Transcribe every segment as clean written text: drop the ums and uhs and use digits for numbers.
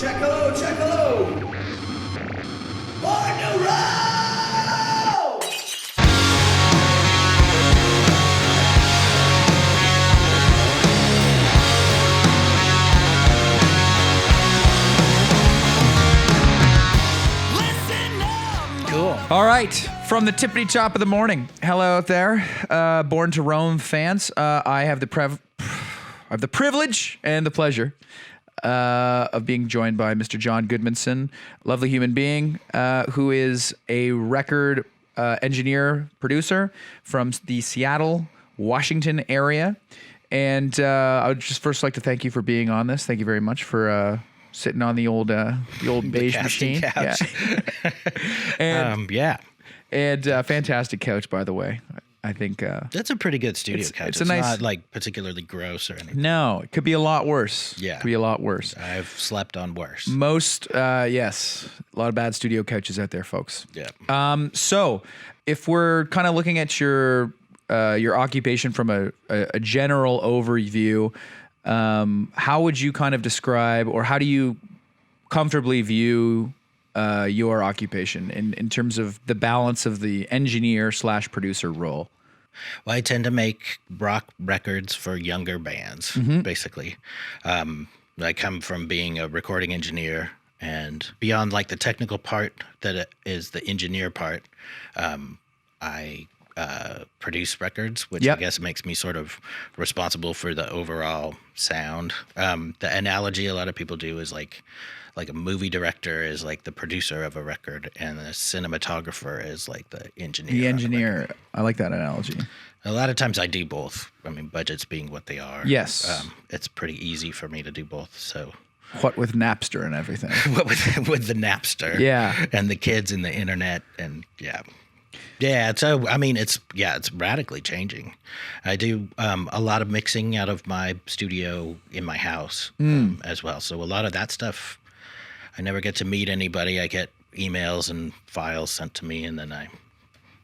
Check hello. On the road! Cool. All right, from the tippity top of the morning. Hello out there, Born to Roam fans. I have the privilege and the pleasure of being joined by Mr. John Goodmanson, lovely human being, who is a record engineer, producer from the Seattle, Washington area. And I would just first like to thank you for being on this. Thank you very much for sitting on the old beige machine. Couch. Yeah. And And fantastic couch, by the way. I think that's a pretty good studio couch. it's a nice- not like particularly gross or anything. no, it could be a lot worse. Yeah. Could be a lot worse. I've slept on worse. Most, yes, a lot of bad studio couches out there, folks. Yeah. So, if we're kind of looking at your occupation from a general overview, how would you kind of describe, or how do you comfortably view your occupation in terms of the balance of the engineer / producer role? Well, I tend to make rock records for younger bands, basically. I come from being a recording engineer, and beyond like the technical part that is the engineer part, I produce records, which Yep. I guess makes me sort of responsible for the overall sound. The analogy a lot of people do is like a movie director is like the producer of a record, and the cinematographer is like the engineer. The of a engineer. record. I like that analogy. A lot of times I do both. I mean, budgets being what they are. Yes. It's pretty easy for me to do both. So What with Napster and everything. with the Napster, Yeah. and the kids and the internet, and yeah. So I mean, it's radically changing. I do a lot of mixing out of my studio in my house as well. So a lot of that stuff, I never get to meet anybody. I get emails and files sent to me, and then I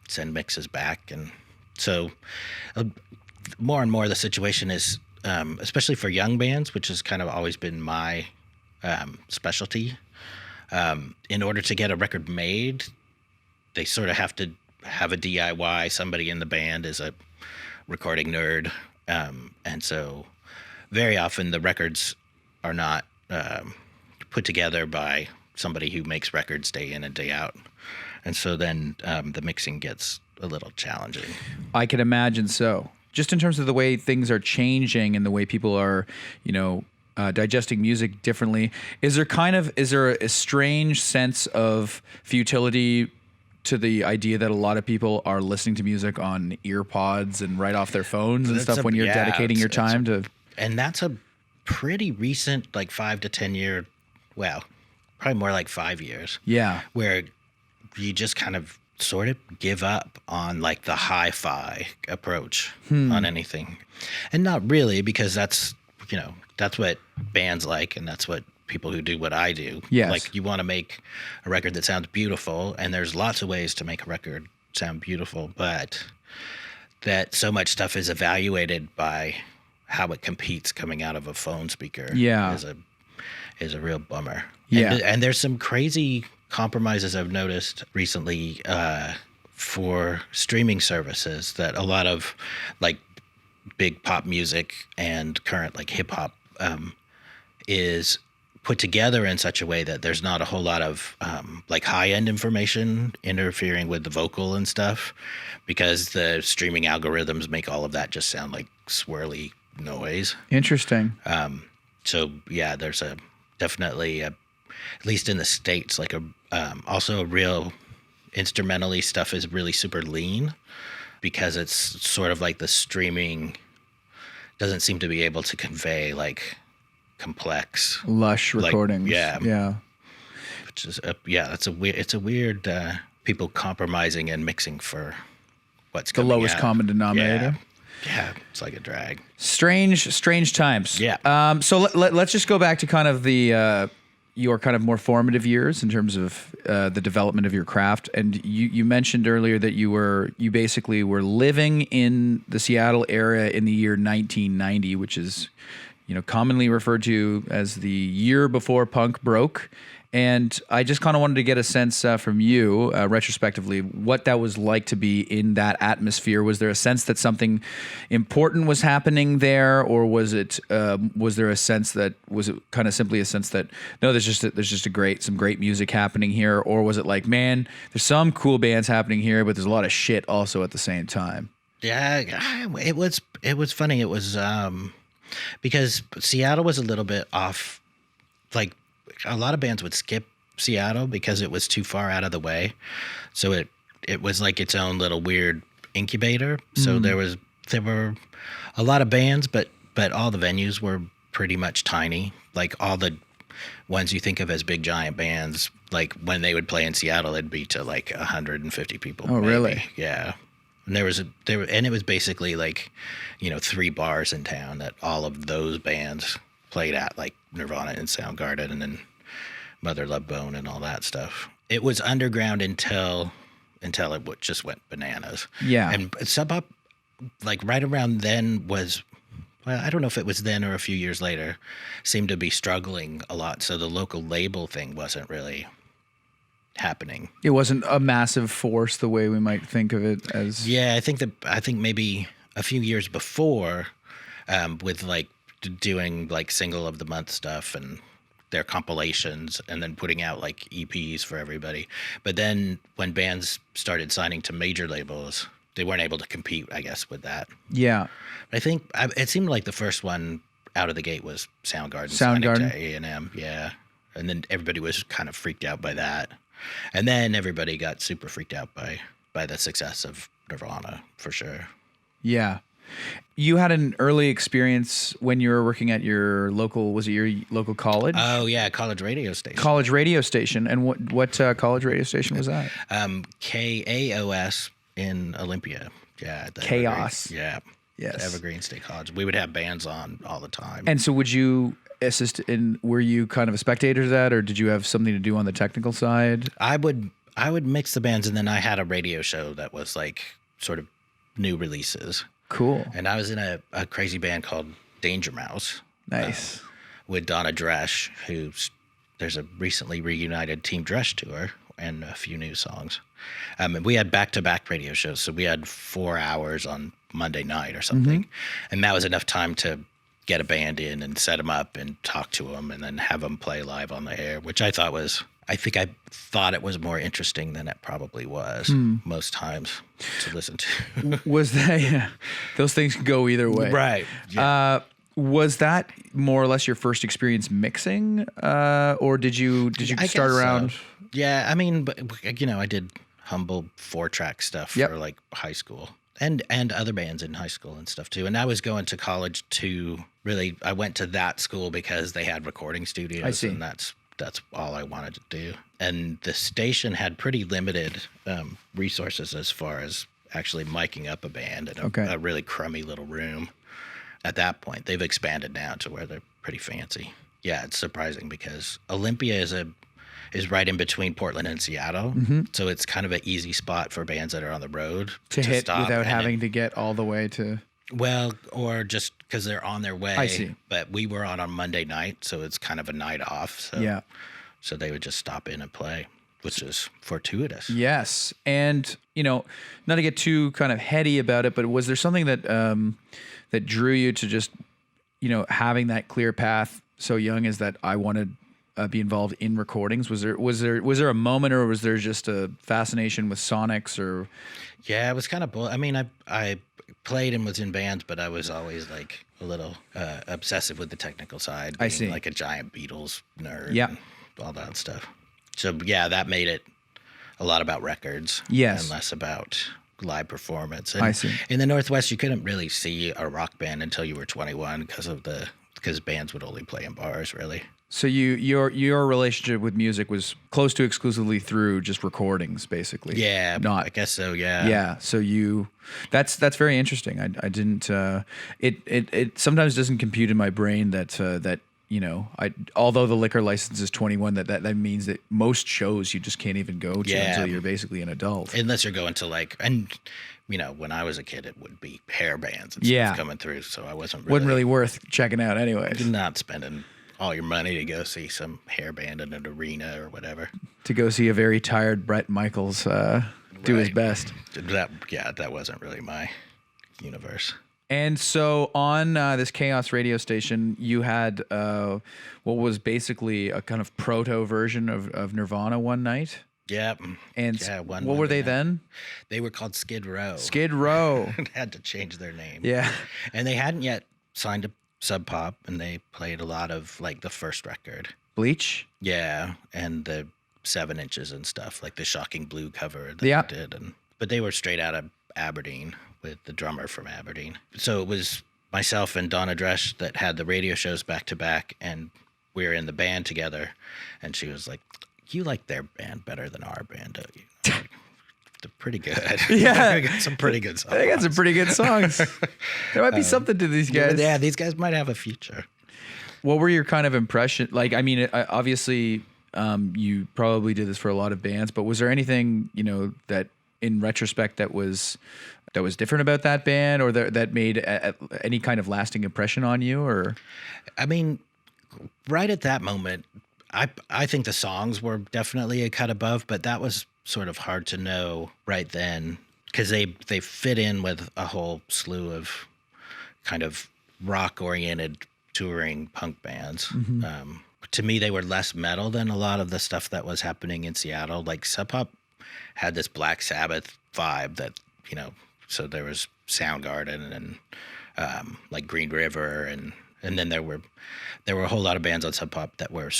send mixes back. And so more and more the situation is, especially for young bands, which has kind of always been my specialty, in order to get a record made, they sort of have to have a DIY. Somebody in the band is a recording nerd. And so very often the records are not put together by somebody who makes records day in and day out. And so then the mixing gets a little challenging. I can imagine so. Just in terms of the way things are changing and the way people are, digesting music differently, is there a strange sense of futility to the idea that a lot of people are listening to music on ear pods and right off their phones and stuff when you're dedicating your time to? And that's a pretty recent, like 5 to 10 year, well, probably more like 5 years. Yeah. Where you just kind of sort of give up on like the hi-fi approach on anything. And not really, because that's what bands like, and that's what people who do what I do. Yes. Like, you want to make a record that sounds beautiful, and there's lots of ways to make a record sound beautiful, but that so much stuff is evaluated by how it competes coming out of a phone speaker. Yeah. is a real bummer. Yeah. And there's some crazy compromises I've noticed recently for streaming services, that a lot of like big pop music and current like hip hop is put together in such a way that there's not a whole lot of like high-end information interfering with the vocal and stuff, because the streaming algorithms make all of that just sound like swirly noise. Interesting. So yeah, there's definitely at least in the States, like also a real instrumentally stuff is really super lean, because it's sort of like the streaming doesn't seem to be able to convey like complex Lush recordings. Yeah. Which is it's a weird people compromising and mixing for what's The coming lowest out. common denominator. Yeah, it's like a drag. Strange times. Yeah. So let's just go back to kind of the your kind of more formative years in terms of the development of your craft. And you mentioned earlier that you basically were living in the Seattle area in the year 1990, which is, commonly referred to as the year before punk broke. And I just kind of wanted to get a sense from you, retrospectively, what that was like to be in that atmosphere. Was there a sense that something important was happening there, or was there a sense that was it kind of simply a sense that no, there's just some great music happening here, or was it like, man, there's some cool bands happening here, but there's a lot of shit also at the same time? Yeah, it was funny. It was because Seattle was a little bit off, like. A lot of bands would skip Seattle because it was too far out of the way. So it was like its own little weird incubator. So there were a lot of bands, but all the venues were pretty much tiny. Like all the ones you think of as big giant bands, like when they would play in Seattle, it'd be to like 150 people. Oh, maybe. really? Yeah. And and it was basically like, 3 bars in town that all of those bands played at, like Nirvana and Soundgarden and then Mother Love Bone and all that stuff. It was underground until it just went bananas. Yeah. And Sub Pop, like right around then was, well, I don't know if it was then or a few years later, seemed to be struggling a lot. So the local label thing wasn't really happening. It wasn't a massive force the way we might think of it as. Yeah, I think maybe a few years before, with like doing like single of the month stuff and their compilations and then putting out like EPs for everybody. But then when bands started signing to major labels, they weren't able to compete, I guess, with that. Yeah. I think it seemed like the first one out of the gate was Soundgarden. Soundgarden. Signing to A&M, yeah. And then everybody was kind of freaked out by that. And then everybody got super freaked out by the success of Nirvana, for sure. Yeah. You had an early experience when you were working at your local, was it your local college? Oh, yeah, college radio station. College radio station. And what college radio station was that? KAOS in Olympia. Yeah. Chaos. Evergreen, yeah. Yes. Evergreen State College. We would have bands on all the time. And so would you assist were you kind of a spectator to that, or did you have something to do on the technical side? I would mix the bands, and then I had a radio show that was like sort of new releases. Cool. And I was in a crazy band called Danger Mouse. Nice. With Donna Dresch, there's a recently reunited Team Dresch tour and a few new songs. And we had back-to-back radio shows, so we had 4 hours on Monday night or something. And that was enough time to get a band in and set them up and talk to them and then have them play live on the air, which I thought it was more interesting than it probably was most times to listen to. Was that, yeah, those things can go either way. Right. Yeah. Was that more or less your first experience mixing? Or did you start around? So. Yeah. I mean, but I did humble 4-track stuff for like high school and other bands in high school and stuff too. And I was going to college I went to that school because they had recording studios. I see. And that's all I wanted to do. And the station had pretty limited resources as far as actually miking up a band in a really crummy little room. At that point, they've expanded now to where they're pretty fancy. Yeah, it's surprising because Olympia is right in between Portland and Seattle. So it's kind of an easy spot for bands that are on the road to hit stop without having to get all the way to. Well, or just because they're on their way. I see. But we were on Monday night, so it's kind of a night off. So, yeah. So they would just stop in and play, which is fortuitous. Yes. And, not to get too kind of heady about it, but was there something that that drew you to just, having that clear path so young as that I wanted to be involved in recordings? Was there a moment, or was there just a fascination with sonics or? Yeah, it was kind of I mean, I played and was in bands, but I was always like a little obsessive with the technical side. I see. Like a giant Beatles nerd. Yeah. And all that stuff. So yeah, that made it a lot about records. Yes. And less about live performance. And I see. In the Northwest, you couldn't really see a rock band until you were 21 because bands would only play in bars, really. So your relationship with music was close to exclusively through just recordings, basically. Yeah, I guess so. Yeah. Yeah. So that's very interesting. I didn't. It sometimes doesn't compute in my brain that although the liquor license is 21, that means that most shows you just can't even go to until you're basically an adult. Unless you're going to when I was a kid, it would be hair bands and stuff coming through. So I wasn't really worth checking out anyway. Not spending all your money to go see some hair band in an arena or whatever. To go see a very tired Bret Michaels do his best. That wasn't really my universe. And so on this Chaos radio station, you had what was basically a kind of proto version of Nirvana one night. Yep. And what were they then? They were called Skid Row. Skid Row. Had to change their name. Yeah. And they hadn't yet signed to Sub Pop, and they played a lot of like the first record. Bleach? Yeah. And the 7 inches and stuff, like the Shocking Blue cover that they did. But they were straight out of Aberdeen with the drummer from Aberdeen. So it was myself and Donna Dresch that had the radio shows back to back, and we were in the band together. And she was like, "You like their band better than our band, don't you?" They're pretty good. Yeah. They got some pretty good songs. They got some pretty good songs. There might be something to these guys. Yeah, these guys might have a future. What were your kind of impression? Like, I mean, obviously, you probably did this for a lot of bands, but was there anything, that in retrospect that was different about that band, or that made any kind of lasting impression on you? Or, I mean, right at that moment, I think the songs were definitely a cut above, but that was sort of hard to know right then because they fit in with a whole slew of kind of rock-oriented touring punk bands. Mm-hmm. To me, they were less metal than a lot of the stuff that was happening in Seattle. Like Sub Pop had this Black Sabbath vibe that, so there was Soundgarden and like Green River and then there were a whole lot of bands on Sub Pop that were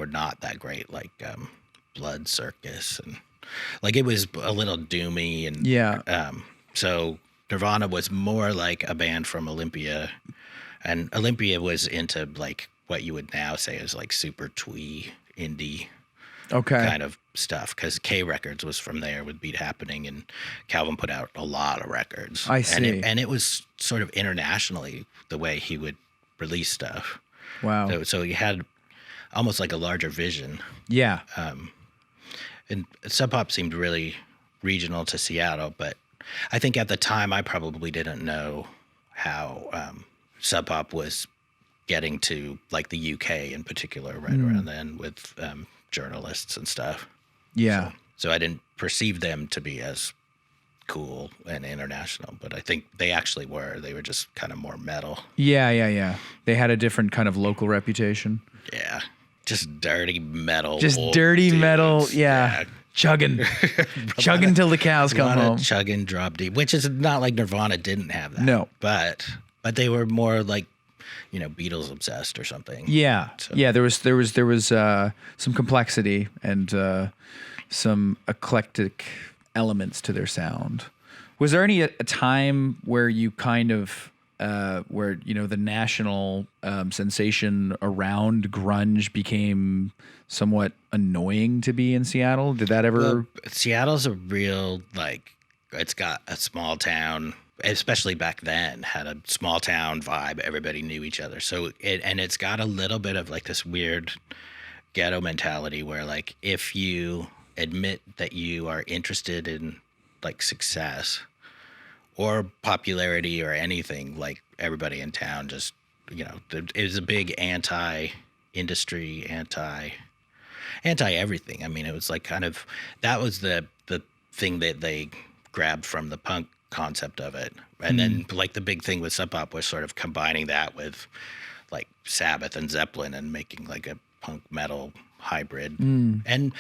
not that great, like Blood Circus, and like it was a little doomy and so Nirvana was more like a band from Olympia, and Olympia was into like what you would now say is like super twee indie kind of stuff, because K Records was from there with Beat Happening, and Calvin put out a lot of records. I see. And it was sort of internationally the way he would release stuff. Wow. So he had almost like a larger vision. Yeah. And Sub Pop seemed really regional to Seattle, but I think at the time I probably didn't know how Sub Pop was getting to like the UK in particular right around then with journalists and stuff. Yeah. So I didn't perceive them to be as cool and international, but I think they actually were. They were just kind of more metal. Yeah. They had a different kind of local reputation. Yeah. Just dirty metal. Just dirty dudes. metal. Yeah. Chugging till the cows come home. Chugging, drop deep, which is not like Nirvana didn't have that. No. But they were more like, Beatles obsessed or something. Yeah. So. Yeah. There was some complexity and some eclectic elements to their sound. Was there a time where you kind of where the national sensation around grunge became somewhat annoying to be in Seattle? Did that ever? Well, Seattle's a real it's got a small town, especially back then, had a small town vibe. Everybody knew each other, so it's got a little bit of like this weird ghetto mentality where like if you admit that you are interested in like success or popularity or anything, like everybody in town just, it was a big anti-industry, anti-everything. I mean, it was like kind of, that was the thing that they grabbed from the punk concept of it. And then like the big thing with Sub Pop was sort of combining that with like Sabbath and Zeppelin and making like a punk metal hybrid. And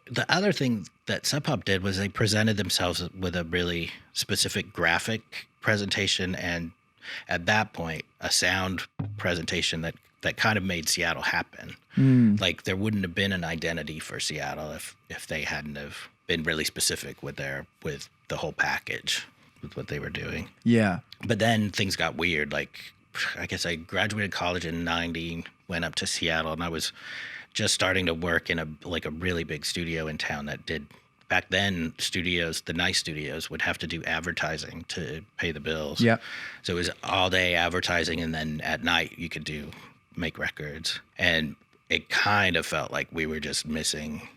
the other thing that Sub Pop did was they presented themselves with a really specific graphic presentation, and at that point a sound presentation that kind of made Seattle happen. Like there wouldn't have been an identity for Seattle if they hadn't have been really specific with the whole package with what they were doing. Yeah. But then things got weird. Like I guess I graduated college in 90, went up to Seattle, and I was just starting to work in a really big studio in town that did, back then, the nice studios would have to do advertising to pay the bills. Yeah. So it was all day advertising, and then at night you could do make records. And it kind of felt like we were just missing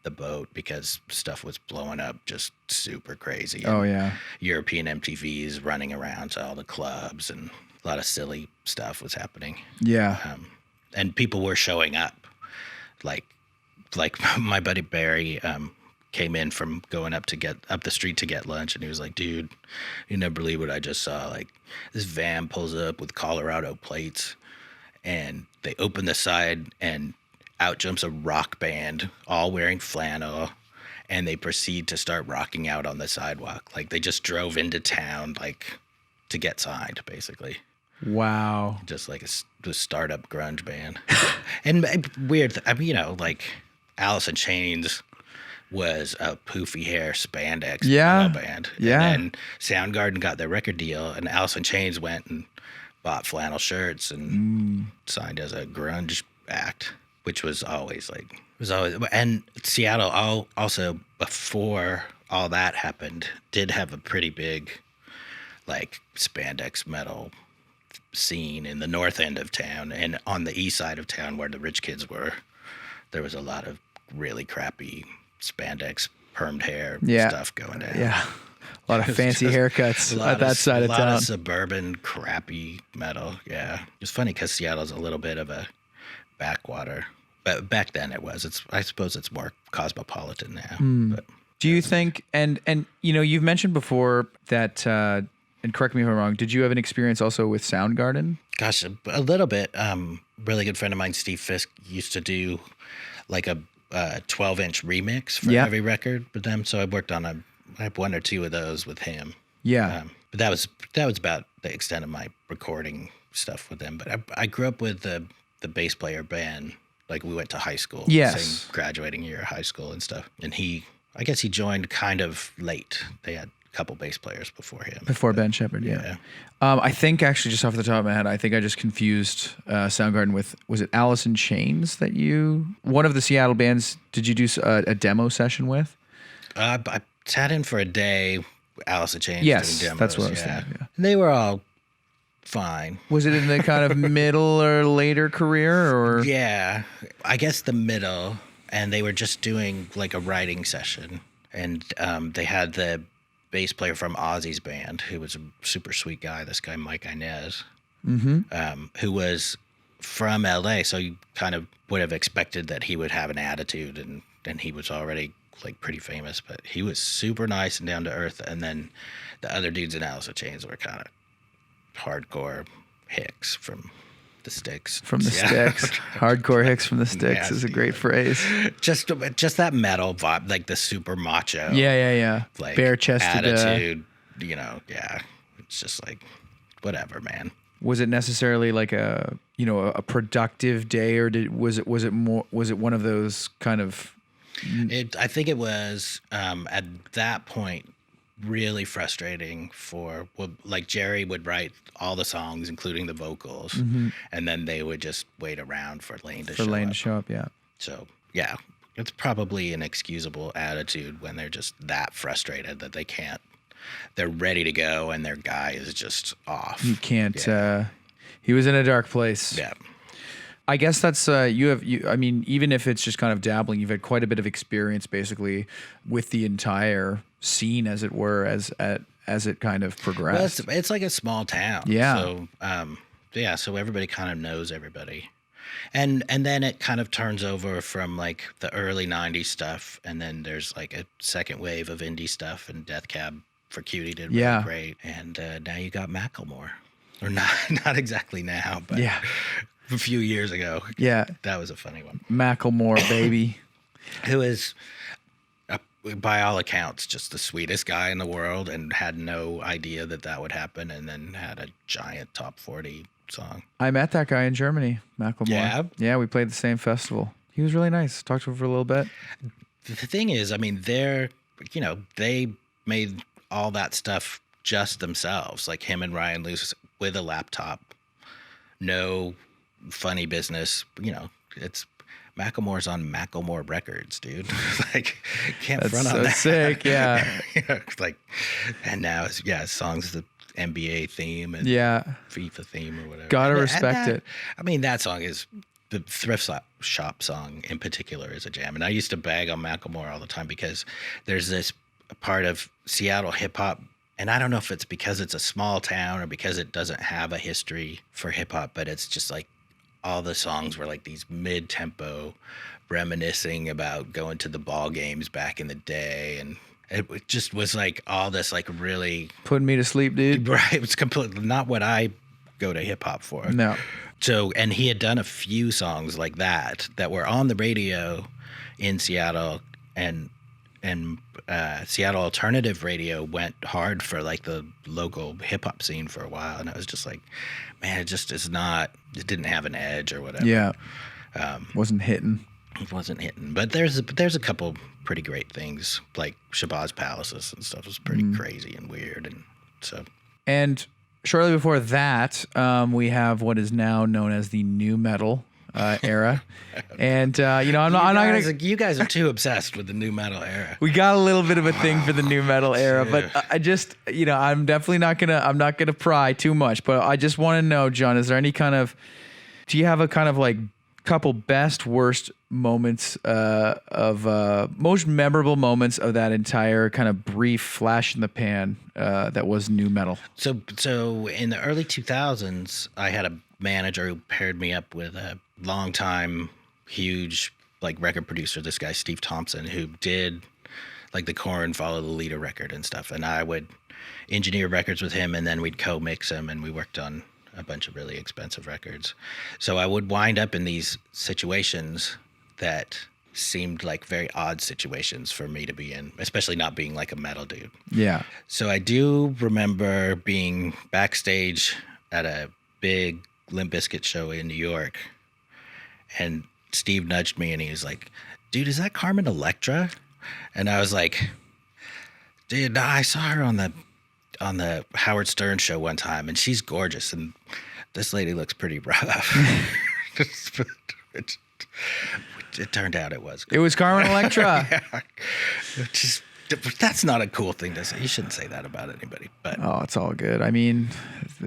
the boat because stuff was blowing up just super crazy. Oh, yeah. European MTVs running around to all the clubs, and a lot of silly stuff was happening. Yeah. And people were showing up. Like my buddy Barry came in from going up the street to get lunch, and he was like, dude, you never believe what I just saw. Like, this van pulls up with Colorado plates, and they open the side, and out jumps a rock band, all wearing flannel, and they proceed to start rocking out on the sidewalk. Like, they just drove into town, like, to get signed, basically. Wow. Just like a startup grunge band. And weird, I mean, like, Alice in Chains was a poofy hair spandex metal band. Yeah. And then Soundgarden got their record deal, and Alice in Chains went and bought flannel shirts and signed as a grunge act, which was always. And Seattle also, before all that happened, did have a pretty big, like, spandex metal scene in the north end of town, and on the east side of town where the rich kids were, there was a lot of really crappy spandex permed hair stuff going down. Yeah. A lot of fancy haircuts at that side of town. A lot of suburban crappy metal. Yeah. It's funny because Seattle's a little bit of a backwater. But back then it was. I suppose it's more cosmopolitan now. But do you think, and you've mentioned before that, and correct me if I'm wrong, did you have an experience also with Soundgarden? Gosh, a little bit. Really good friend of mine, Steve Fisk, used to do like a 12-inch remix for every record with them. So I have one or two of those with him. Yeah. But that was about the extent of my recording stuff with them. But I grew up with the bass player band. Like, we went to high school. Yes. Same graduating year of high school and stuff. And I guess he joined kind of late. They had a couple bass players before him. Before Ben Shepherd, yeah. I think, actually, just off the top of my head, I think I just confused Soundgarden with, was it Alice in Chains that one of the Seattle bands, did you do a demo session with? I sat in for a day, Alice in Chains, yes, doing demos. That's what I was thinking. Yeah. And they were all fine. Was it in the kind of middle or later career, or? Yeah, I guess the middle, and they were just doing like a writing session, and they had the bass player from Ozzy's band, who was a super sweet guy, this guy Mike Inez, who was from LA, so you kind of would have expected that he would have an attitude, and he was already like pretty famous, but he was super nice and down to earth. And then the other dudes in Alice in Chains were kind of hardcore hicks from the Sticks. From the Sticks. Hardcore hicks from the Sticks is a great phrase. Just that metal vibe, like the super macho. Yeah. Like, bare-chested attitude, It's just like, whatever, man. Was it necessarily like a productive day, or was it one of those kind of? I think it was at that point really frustrating like Jerry would write all the songs, including the vocals, and then they would just wait around for Lane to show up. Yeah. So yeah, it's probably an excusable attitude when they're just that frustrated that they're ready to go and their guy is just off. You can't. He was in a dark place. Yeah. I guess that's I mean, even if it's just kind of dabbling, you've had quite a bit of experience basically with the entire scene, as it were, as it kind of progressed. Well, it's like a small town. Yeah. So so everybody kind of knows everybody. And then it kind of turns over from like the early 90s stuff, and then there's like a second wave of indie stuff, and Death Cab for Cutie did really great. And now you got Macklemore. Or not exactly now, but a few years ago. Yeah. That was a funny one. Macklemore, baby. Who is, by all accounts, just the sweetest guy in the world, and had no idea that would happen, and then had a giant top 40 song. I met that guy in Germany, Macklemore. Yeah? Yeah, we played the same festival. He was really nice. Talked to him for a little bit. The thing is, I mean, they made all that stuff just themselves, like him and Ryan Lewis with a laptop, no funny business. It's Macklemore's on Macklemore Records, dude. Like, can't front on that. That's so sick, yeah. Like, and now songs that NBA theme and Yeah. FIFA theme or whatever. Gotta And respect it. I mean, that song is the thrift shop song in particular is a jam. And I used to bag on Macklemore all the time because there's this part of Seattle hip hop. And I don't know if it's because it's a small town or because it doesn't have a history for hip hop, but it's just like all the songs were like these mid-tempo reminiscing about going to the ball games back in the day. And it just was like all this like really Putting me to sleep, dude. right. It was completely not what I go to hip hop for. No. So, and he had done a few songs like that were on the radio in Seattle, and Seattle alternative radio went hard for like the local hip hop scene for a while. And I was just like, man, it just is not, it didn't have an edge or whatever. Yeah. Wasn't hitting. It wasn't hitting, but there's a couple pretty great things like Shabazz Palaces and stuff was pretty crazy and weird. And so, And shortly before that, we have what is now known as the nu metal era. And, I'm not going to. you guys are too obsessed with the new metal era. We got a little bit of a thing for the nu metal era, but I just, I'm definitely not gonna pry too much. But I just want to know, John, is there any do you have a kind of like couple best worst moments of most memorable moments of that entire kind of brief flash in the pan that was nu metal? So in the early 2000s, I had a manager who paired me up with a longtime huge like record producer, this guy Steve Thompson, who did like the Korn Follow the Leader record and stuff, and I would engineer records with him, and then we'd co-mix them, and we worked on a bunch of really expensive records. So I would wind up in these situations that seemed like very odd situations for me to be in, especially not being like a metal dude. Yeah. So I do remember being backstage at a big Limp Bizkit show in New York, and Steve nudged me and he was like, dude, is that Carmen Electra? And I was like, dude, no, I saw her on the Howard Stern show one time, and she's gorgeous, and this lady looks pretty rough. It turned out it was. It was Carmen Electra. Yeah. That's not a cool thing to say. You shouldn't say that about anybody. But Oh, it's all good. I mean,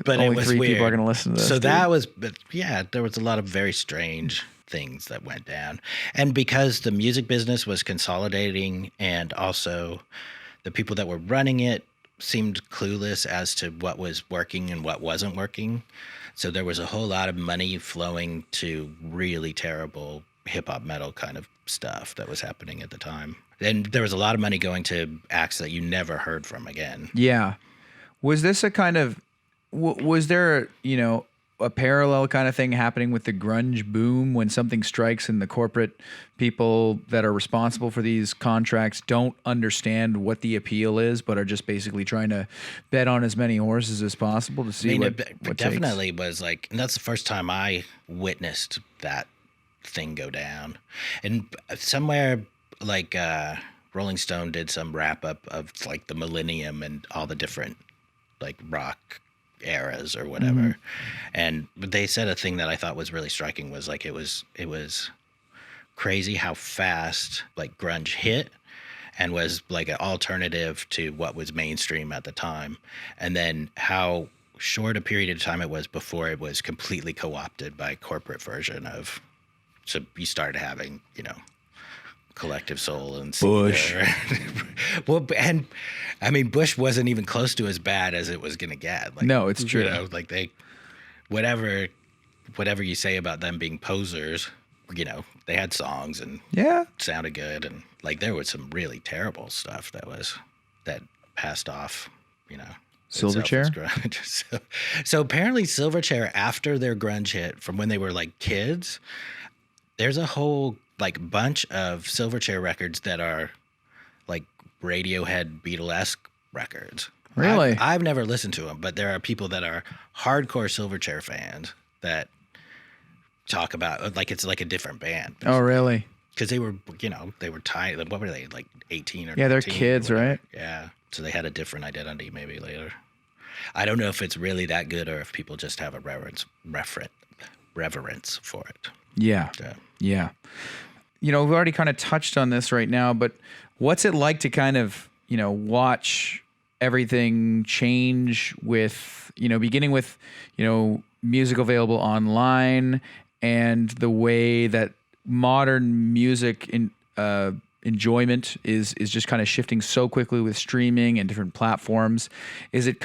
but only it was 3 weird. people are going to listen to this. So dude. that was, but yeah, there was a lot of very strange things that went down. And because the music business was consolidating, and also the people that were running it seemed clueless as to what was working and what wasn't working. So there was a whole lot of money flowing to really terrible hip hop metal kind of stuff that was happening at the time. And there was a lot of money going to acts that you never heard from again. Yeah. Was this a kind of, was there, a parallel kind of thing happening with the grunge boom when something strikes and the corporate people that are responsible for these contracts don't understand what the appeal is, but are just basically trying to bet on as many horses as possible to see what definitely was like, and that's the first time I witnessed that thing go down. And somewhere like Rolling Stone did some wrap up of like the millennium and all the different like rock eras or whatever. And they said a thing that I thought was really striking was like it was crazy how fast like grunge hit and was like an alternative to what was mainstream at the time, and then how short a period of time it was before it was completely co-opted by corporate version of. So you started having Collective Soul and Bush. Well, and I mean, Bush wasn't even close to as bad as it was going to get. Like, No, it's true. Like they, whatever you say about them being posers, they had songs and sounded good, and like there was some really terrible stuff that passed off. Silverchair? So apparently Silverchair, after their grunge hit from when they were like kids, there's a whole like bunch of Silverchair records that are like Radiohead Beatlesque records. Really? I've never listened to them, but there are people that are hardcore Silverchair fans that talk about like it's like a different band. Oh, really? Because they were, they were tiny. What were they, like 18 or 19? Yeah, they're kids, right? Yeah. So they had a different identity maybe later. I don't know if it's really that good or if people just have a reverence for it. Yeah. Yeah. We've already kind of touched on this right now, but what's it like to kind of, watch everything change with, beginning with, music available online and the way that modern music enjoyment is just kind of shifting so quickly with streaming and different platforms? Is it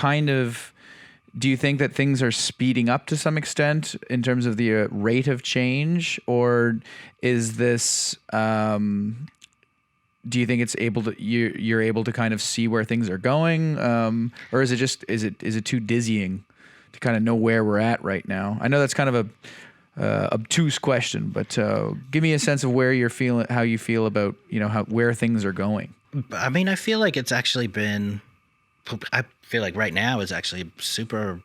do you think that things are speeding up to some extent in terms of the rate of change, or is this, do you think it's you're able to kind of see where things are going? Or is it too dizzying to kind of know where we're at right now? I know that's kind of a obtuse question, but give me a sense of where you're feeling, how you feel about, where things are going. I mean, I feel like it's actually I feel like right now is actually a super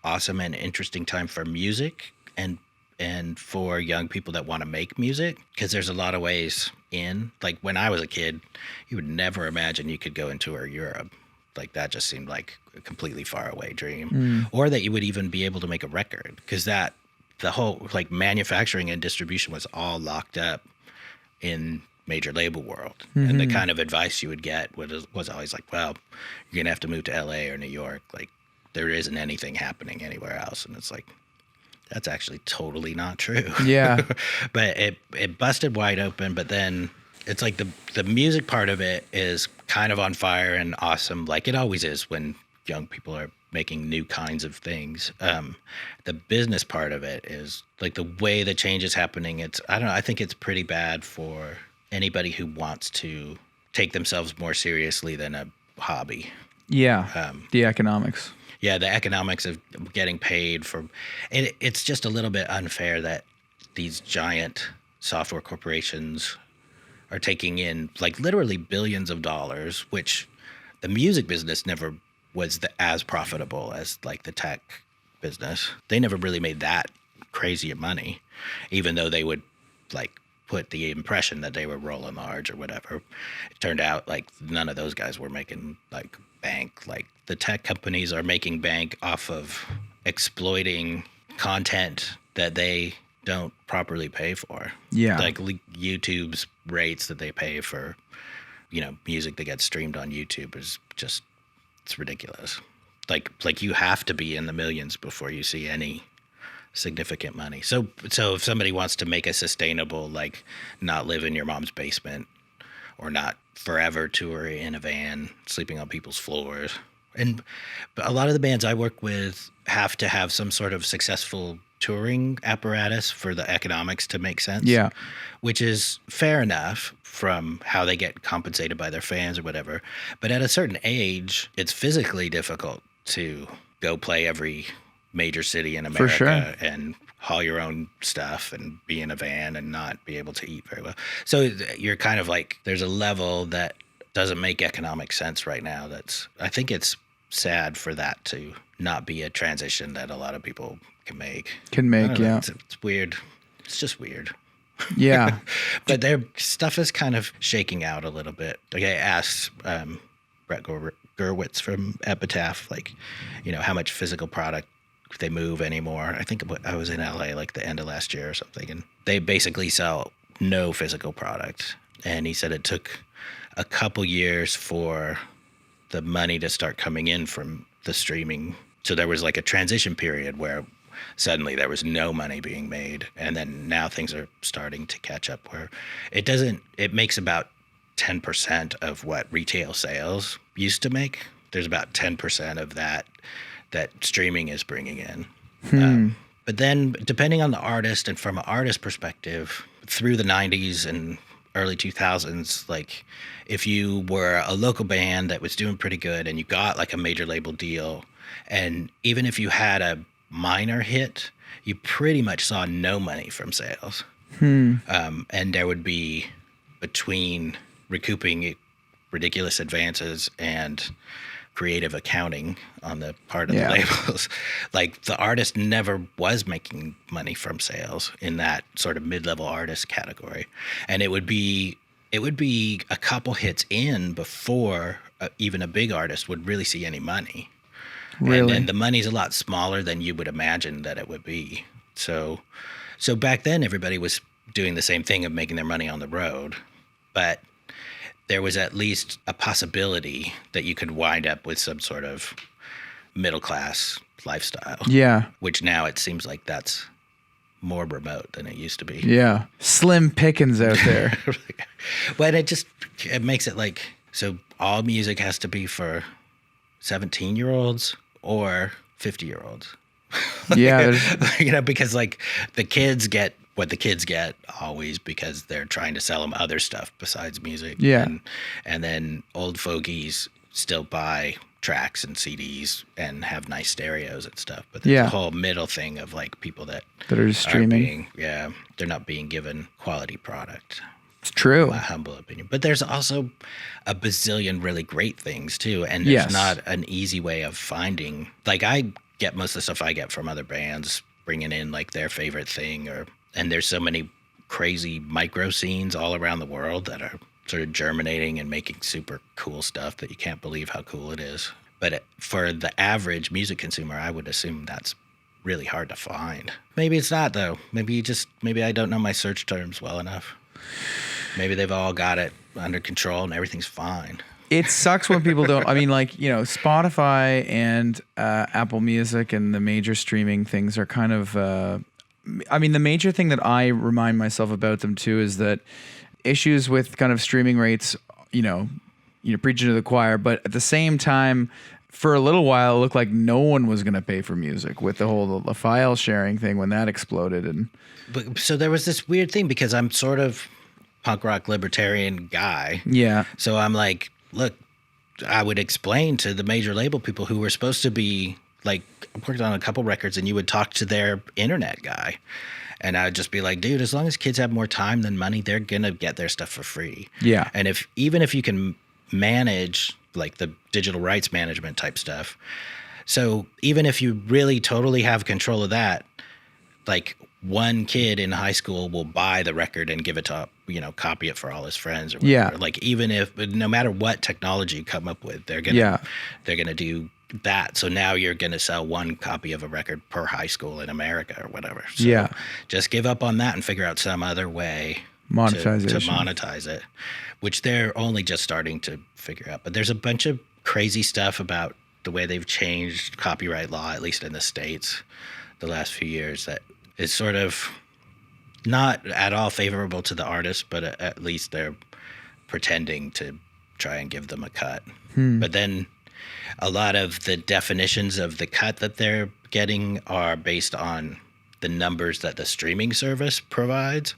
awesome and interesting time for music and for young people that want to make music, because there's a lot of ways in. Like when I was a kid, you would never imagine you could go and tour Europe. Like that just seemed like a completely far away dream, or that you would even be able to make a record, because the whole like manufacturing and distribution was all locked up in major label world. And the kind of advice you would get was always like, well, you're gonna have to move to LA or New York. Like there isn't anything happening anywhere else. And it's like, that's actually totally not true. Yeah. But it busted wide open. But then it's like the music part of it is kind of on fire and awesome, like it always is when young people are making new kinds of things. The business part of it is like the way the change is happening. I don't know, I think it's pretty bad for anybody who wants to take themselves more seriously than a hobby. Yeah. The economics. Yeah, the economics of getting paid for it. It's just a little bit unfair that these giant software corporations are taking in like literally billions of dollars, which the music business never was as profitable as like the tech business. They never really made that crazy of money, even though they would like put the impression that they were rolling large or whatever. It turned out like none of those guys were making like bank. Like the tech companies are making bank off of exploiting content that they don't properly pay for. Yeah. Like YouTube's rates that they pay for, music that gets streamed on YouTube is just, it's ridiculous. Like you have to be in the millions before you see any significant money. So if somebody wants to make a sustainable, like not live in your mom's basement or not forever tour in a van, sleeping on people's floors. And a lot of the bands I work with have to have some sort of successful touring apparatus for the economics to make sense. Yeah. Which is fair enough from how they get compensated by their fans or whatever. But at a certain age, it's physically difficult to go play every major city in America. For sure. And haul your own stuff and be in a van and not be able to eat very well. So you're kind of like, there's a level that doesn't make economic sense right now. I think it's sad for that to not be a transition that a lot of people can make. Yeah. It's weird. It's just weird. Yeah. But their stuff is kind of shaking out a little bit. Like I asked Brett Gurwitz from Epitaph, like, how much physical product they move anymore. I think I was in LA like the end of last year or something, and they basically sell no physical product. And he said it took a couple years for the money to start coming in from the streaming. So there was like a transition period where suddenly there was no money being made. And then now things are starting to catch up where it makes about 10% of what retail sales used to make. There's about 10% of that streaming is bringing in. But then depending on the artist and from an artist perspective, through the 90s and early 2000s, like if you were a local band that was doing pretty good and you got like a major label deal, and even if you had a minor hit, you pretty much saw no money from sales. And there would be, between recouping ridiculous advances and creative accounting on the part of the labels, like the artist never was making money from sales in that sort of mid-level artist category. And it would be a couple hits in before even a big artist would really see any money. Really? And the money's a lot smaller than you would imagine that it would be. So back then everybody was doing the same thing of making their money on the road, but there was at least a possibility that you could wind up with some sort of middle class lifestyle. Yeah. Which now it seems like that's more remote than it used to be. Yeah. Slim pickings out there. But it makes it like, so all music has to be for 17-year-olds or 50-year-olds. Yeah. Because like the kids get what the kids get always because they're trying to sell them other stuff besides music. Yeah. And then old fogies still buy tracks and CDs and have nice stereos and stuff. But there's a whole middle thing of like people that are streaming. They're not being given quality product. It's true. My humble opinion. But there's also a bazillion really great things too. And there's not an easy way of finding. Like I get most of the stuff I get from other bands bringing in like their favorite thing, and there's so many crazy micro scenes all around the world that are sort of germinating and making super cool stuff that you can't believe how cool it is. But for the average music consumer, I would assume that's really hard to find. Maybe it's not though. Maybe I don't know my search terms well enough. Maybe they've all got it under control and everything's fine. It sucks when people don't. I mean, like, Spotify and Apple Music and the major streaming things are kind of. I mean, the major thing that I remind myself about them too is that issues with kind of streaming rates, preaching to the choir, but at the same time, for a little while, it looked like no one was going to pay for music with the file sharing thing when that exploded. But so there was this weird thing because I'm sort of punk rock libertarian guy. Yeah. So I'm like, look, I would explain to the major label people who were supposed to be like, I worked on a couple records and you would talk to their internet guy. And I'd just be like, dude, as long as kids have more time than money, they're going to get their stuff for free. Yeah. And even if you can manage like the digital rights management type stuff. So even if you really totally have control of that, like one kid in high school will buy the record and give it to, copy it for all his friends or whatever. Yeah. Like even if, no matter what technology you come up with, they're going to do that. So now you're going to sell one copy of a record per high school in America or whatever. So just give up on that and figure out some other way to monetize it, which they're only just starting to figure out. But there's a bunch of crazy stuff about the way they've changed copyright law, at least in the States, the last few years, that is sort of not at all favorable to the artist, but at least they're pretending to try and give them a cut. But then a lot of the definitions of the cut that they're getting are based on the numbers that the streaming service provides,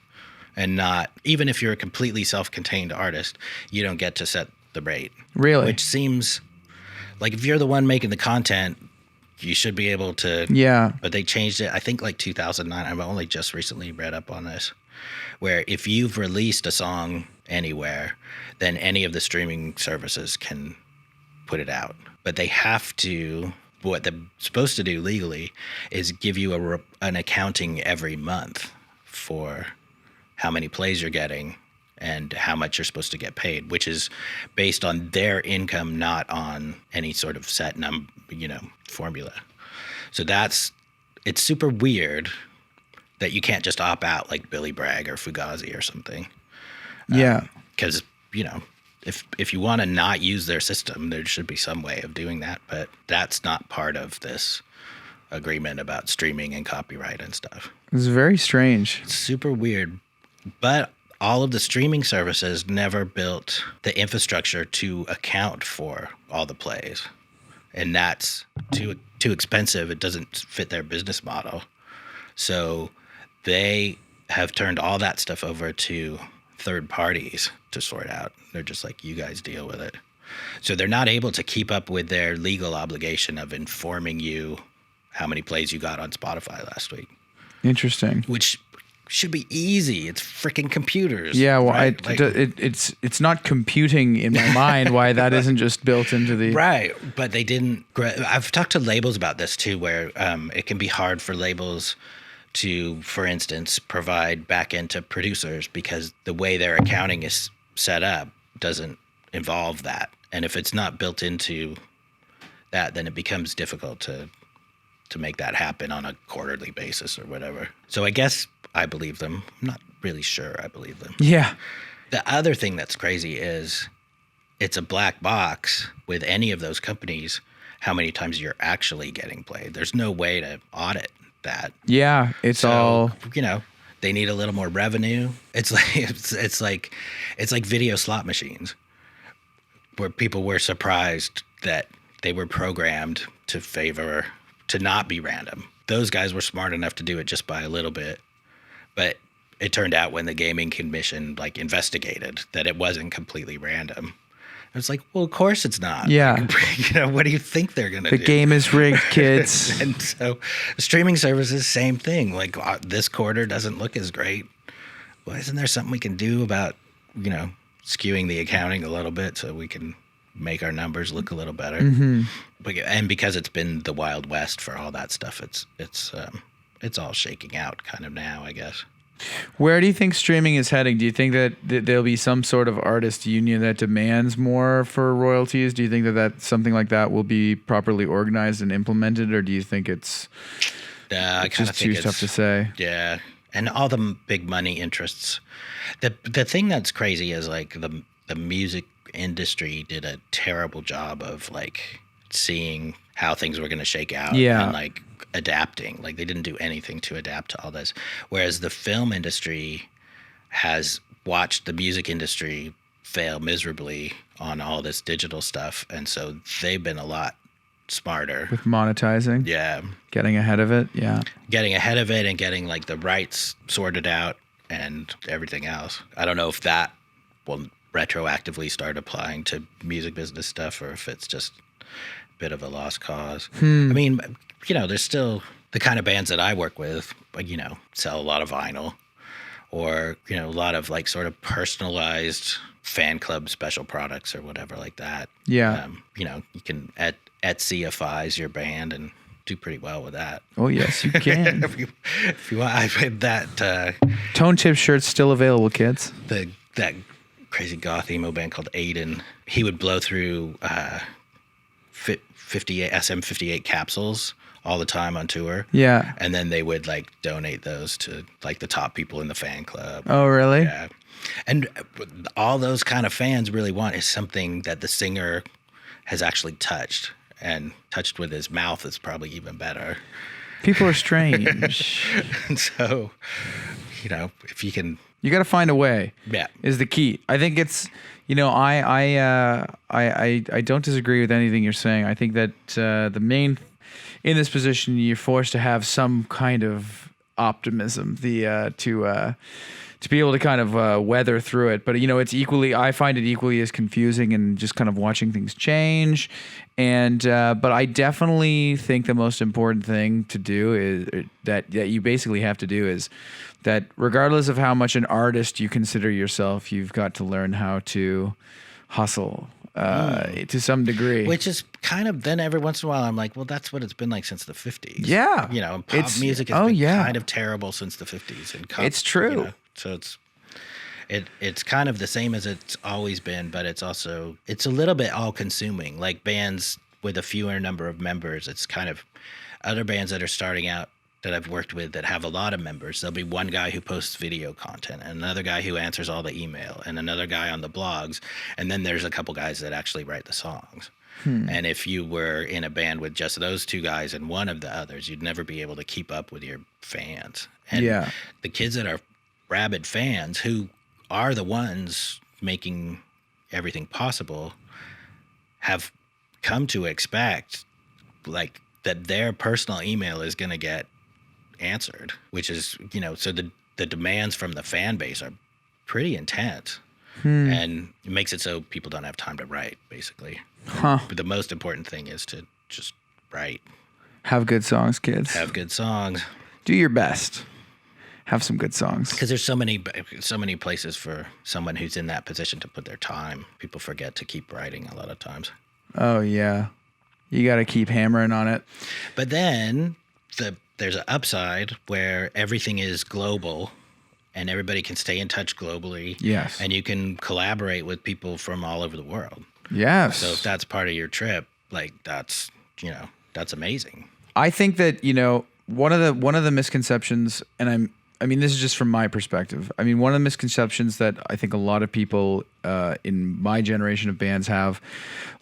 and not, even if you're a completely self-contained artist, you don't get to set the rate. Really? Which seems like if you're the one making the content, you should be able to. Yeah. But they changed it, I think like 2009. I've only just recently read up on this, where if you've released a song anywhere, then any of the streaming services can put it out. But they have to, what they're supposed to do legally is give you an accounting every month for how many plays you're getting and how much you're supposed to get paid, which is based on their income, not on any sort of set formula. So it's super weird that you can't just opt out like Billy Bragg or Fugazi or something. Yeah. Because, if you want to not use their system, there should be some way of doing that. But that's not part of this agreement about streaming and copyright and stuff. It's very strange. It's super weird. But all of the streaming services never built the infrastructure to account for all the plays. And that's too expensive. It doesn't fit their business model. So they have turned all that stuff over to third parties to sort out. They're just like, you guys deal with it. So they're not able to keep up with their legal obligation of informing you how many plays you got on Spotify last week. Interesting. Which should be easy. It's freaking computers. Yeah, well, right? it's not computing in my mind why that isn't just built into the... Right, but they didn't... I've talked to labels about this too, where it can be hard for labels to, for instance, provide back end to producers because the way their accounting is set up doesn't involve that. And if it's not built into that, then it becomes difficult to make that happen on a quarterly basis or whatever. So I guess I believe them. I'm not really sure I believe them. Yeah. The other thing that's crazy is it's a black box with any of those companies how many times you're actually getting played. There's no way to audit that. Yeah, it's all. You know, they need a little more revenue. It's like it's like video slot machines, where people were surprised that they were programmed to not be random. Those guys were smart enough to do it just by a little bit, but it turned out when the gaming commission like investigated that it wasn't completely random. It's like, well, of course it's not. Yeah. You know, what do you think they're going to do? The game is rigged, kids. And so streaming services, same thing. Like this quarter doesn't look as great. Well, isn't there something we can do about, you know, skewing the accounting a little bit so we can make our numbers look a little better? Mm-hmm. And because it's been the Wild West for all that stuff, it's all shaking out kind of now, I guess. Where do you think streaming is heading? Do you think that there'll be some sort of artist union that demands more for royalties? Do you think that something like that will be properly organized and implemented, or do you think it's just too tough to say? Yeah, and all the big money interests. The thing that's crazy is like the music industry did a terrible job of like seeing how things were going to shake out. Yeah. And like adapting. Like they didn't do anything to adapt to all this. Whereas the film industry has watched the music industry fail miserably on all this digital stuff. And so they've been a lot smarter. With monetizing? Yeah. Getting ahead of it? Yeah. Getting ahead of it and getting like the rights sorted out and everything else. I don't know if that will retroactively start applying to music business stuff or if it's just a bit of a lost cause. I mean, you know, there's still the kind of bands that I work with, like, you know, sell a lot of vinyl or, you know, a lot of like sort of personalized fan club special products or whatever like that. Yeah. You know, you can Etsy-ifies your band and do pretty well with that. Oh, yes, you can. if you want, I've had that. Tone Tip shirts still available, kids. That crazy goth emo band called Aiden, he would blow through 58 SM58 capsules all the time on tour. Yeah. And then they would like donate those to like the top people in the fan club. Oh, really? Yeah. And all those kind of fans really want is something that the singer has actually touched, and touched with his mouth is probably even better. People are strange. And so, you know, if you can, you got to find a way. Yeah. Is the key. I think it's, you know, I don't disagree with anything you're saying. I think that the main, in this position, you're forced to have some kind of optimism, to be able to kind of weather through it. But, you know, I find it equally as confusing and just kind of watching things change. And, but I definitely think the most important thing to do is that you basically have to do is that regardless of how much an artist you consider yourself, you've got to learn how to hustle to some degree. which is kind of, then every once in a while I'm like, well, that's what it's been like since the 50s. Yeah. You know, pop music has been kind of terrible since the 50s. And It's true. You know, so it's kind of the same as it's always been, but it's also, it's a little bit all consuming. Like bands with a fewer number of members, it's kind of other bands that are starting out that I've worked with that have a lot of members. There'll be one guy who posts video content and another guy who answers all the email and another guy on the blogs. And then there's a couple guys that actually write the songs. And if you were in a band with just those two guys and one of the others, you'd never be able to keep up with your fans. And the kids that are rabid fans, who are the ones making everything possible, have come to expect like that their personal email is going to get answered, which is, you know, so the demands from the fan base are pretty intense. And it makes it so people don't have time to write, basically. But the most important thing is to just write. Have good songs, kids. Have good songs. Do your best. Have some good songs. Because there's so many places for someone who's in that position to put their time. People forget to keep writing a lot of times. Oh, yeah. You got to keep hammering on it. But then there's an upside where everything is global and everybody can stay in touch globally. Yes. And you can collaborate with people from all over the world. Yes. So if that's part of your trip, like that's, you know, that's amazing. I think that, you know, one of the misconceptions, and I mean, this is just from my perspective. I mean, one of the misconceptions that I think a lot of people in my generation of bands have,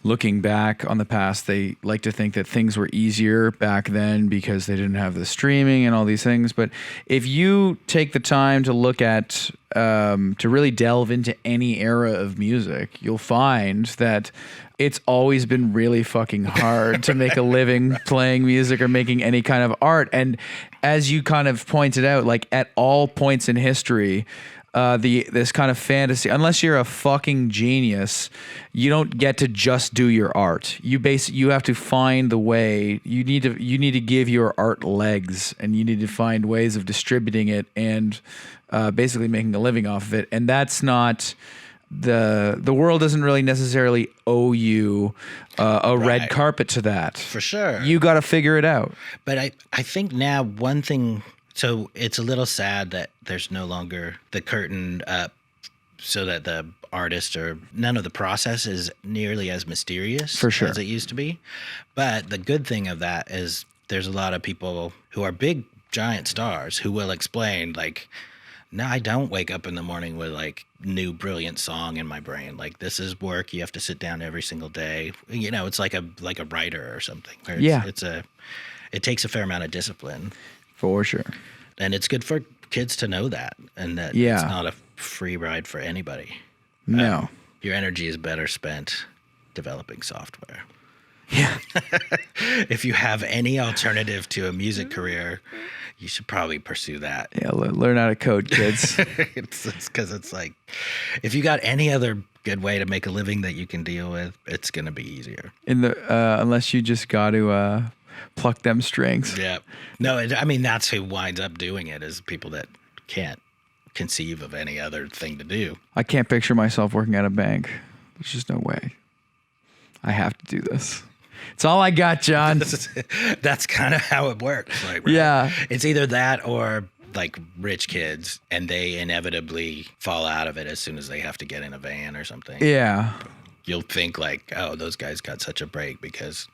looking back on the past, they like to think that things were easier back then because they didn't have the streaming and all these things. But if you take the time to look at, to really delve into any era of music, you'll find that it's always been really fucking hard to make a living playing music or making any kind of art. And as you kind of pointed out, like at all points in history, this kind of fantasy, unless you're a fucking genius, you don't get to just do your art. You have to find the way. You need to give your art legs, and you need to find ways of distributing it and basically making a living off of it. And that's not the world doesn't really necessarily owe you a red carpet to that. For sure. You got to figure it out. But I think now one thing, so it's a little sad that there's no longer the curtain up so that the artist or none of the process is nearly as mysterious For sure. as it used to be. But the good thing of that is there's a lot of people who are big, giant stars who will explain, like, no, I don't wake up in the morning with like new brilliant song in my brain. Like, this is work. You have to sit down every single day. You know, it's like a writer or something. Where it takes a fair amount of discipline. For sure. And it's good for kids to know that, and that it's not a free ride for anybody. No. Your energy is better spent developing software. Yeah. If you have any alternative to a music career, you should probably pursue that. Yeah, learn how to code, kids. It's because it's like, if you got any other good way to make a living that you can deal with, it's going to be easier. Unless you just got to pluck them strings. Yeah. No, I mean, that's who winds up doing it, is people that can't conceive of any other thing to do. I can't picture myself working at a bank. There's just no way. I have to do this. It's all I got, John. That's kind of how it works. Like, right? Yeah. It's either that or like rich kids, and they inevitably fall out of it as soon as they have to get in a van or something. Yeah. You'll think like, oh, those guys got such a break because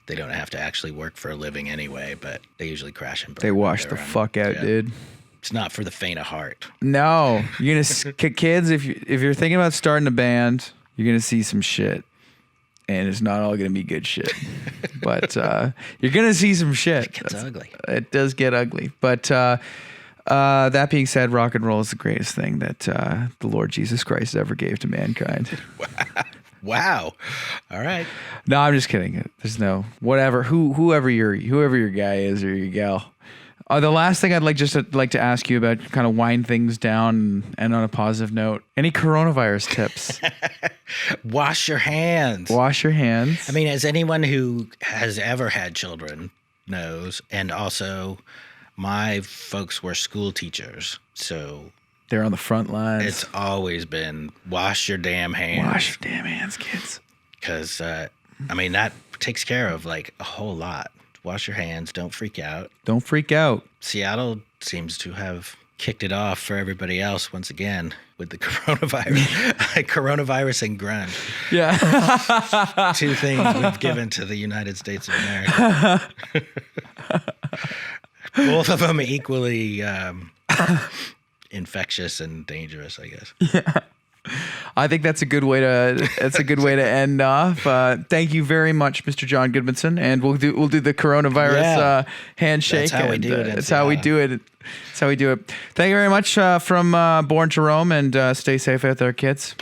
they don't have to actually work for a living anyway, but they usually crash and burn. They wash the fuck out, dude. It's not for the faint of heart. No. You're gonna kids, if you're thinking about starting a band, you're gonna see some shit. And it's not all going to be good shit. But you're going to see some shit. It gets ugly. It does get ugly. But that being said, rock and roll is the greatest thing that the Lord Jesus Christ ever gave to mankind. Wow. All right. No, I'm just kidding. There's no whatever. Whoever your guy is or your gal. The last thing I'd like to ask you about, kind of wind things down and on a positive note, any coronavirus tips? Wash your hands. Wash your hands. I mean, as anyone who has ever had children knows, and also my folks were school teachers, so they're on the front lines. It's always been wash your damn hands. Wash your damn hands, kids. Because, I mean, that takes care of like a whole lot. Wash your hands. Don't freak out. Don't freak out. Seattle seems to have kicked it off for everybody else once again with the coronavirus. Coronavirus and grunge. Yeah. Two things we've given to the United States of America. Both of them equally infectious and dangerous, I guess. Yeah. I think that's a good way to end off. Thank you very much, Mr. John Goodmanson, and we'll do the coronavirus handshake. That's how we do it. That's how we do it. That's how we do it. Thank you very much from Born to Rome, and stay safe out there, kids.